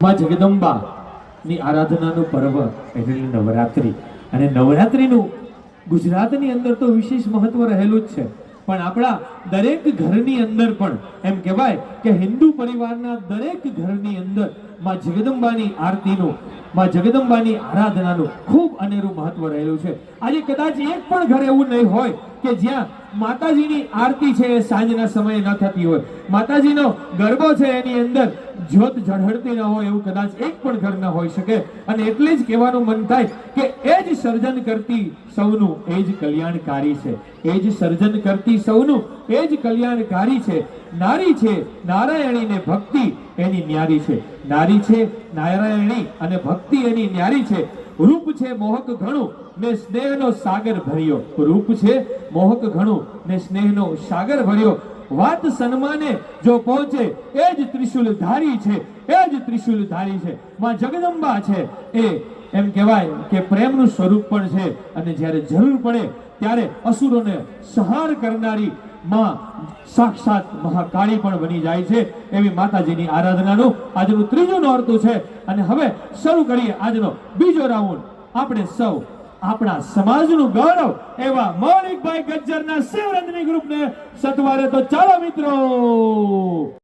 માં જગદંબા ની આરાધનાનું પર્વ એટલે નવરાત્રિ. અને નવરાત્રિનું ગુજરાતની અંદર તો વિશેષ મહત્વ રહેલું જ છે, પણ આપણા દરેક ઘરની અંદર પણ એમ કહેવાય કે હિન્દુ પરિવારના દરેક ઘરની અંદર માં જગદંબાની આરતીનું, માં જગદંબાની આરાધનાનું ખૂબ અનેરું મહત્વ રહેલું છે. આજે કદાચ એક પણ ઘર એવું નહીં હોય કે જ્યાં માતાજીની આરતી છે એ સાંજના સમયે ન થતી હોય, માતાજીનો ગરબો છે એની અંદર જ્યોત ઝળહળતી ન હોય, એવું કદાચ એક પણ ઘર ન હોઈ શકે. અને એટલે જ કહેવાનું મન થાય કે એ જ સર્જન કરતી સૌનું એ જ કલ્યાણકારી છે, એ જ સર્જન કરતી સૌનું એ જ કલ્યાણકારી છે. નારી છે નારાયણી ને ભક્તિ એની ન્યારી છે, નારી છે નારાયણી અને ભક્તિ એની ન્યારી છે. રૂપ છે મોહક ઘણું ને સ્નેહનો સાગર ભર્યો, રૂપ છે મોહક ઘણું ને સ્નેહનો સાગર ભર્યો. વાત સન્માને જો પહોંચે એ જ ત્રિશુલ ધારી છે, એ જ ત્રિશુલ ધારી છે. માં જગદંબા છે એ એમ કહેવાય કે પ્રેમનું સ્વરૂપ પણ છે, અને જ્યારે જરૂર પડે ત્યારે અસુરોને સંહાર કરનારી માં સાક્ષાત મહાકાળી પણ બની જાય છે. એવી માતાજીની આરાધનાનું આજનું ત્રીજું નોરતું છે. અને હવે શરૂ કરીએ આજનો બીજો રાઉન્ડ. આપણે સૌ આપણા સમાજનું ગૌરવ એવા મૌલિકભાઈ ગજ્જરના શિવરંજની ગ્રુપને સત્વારે. તો ચાલો મિત્રો.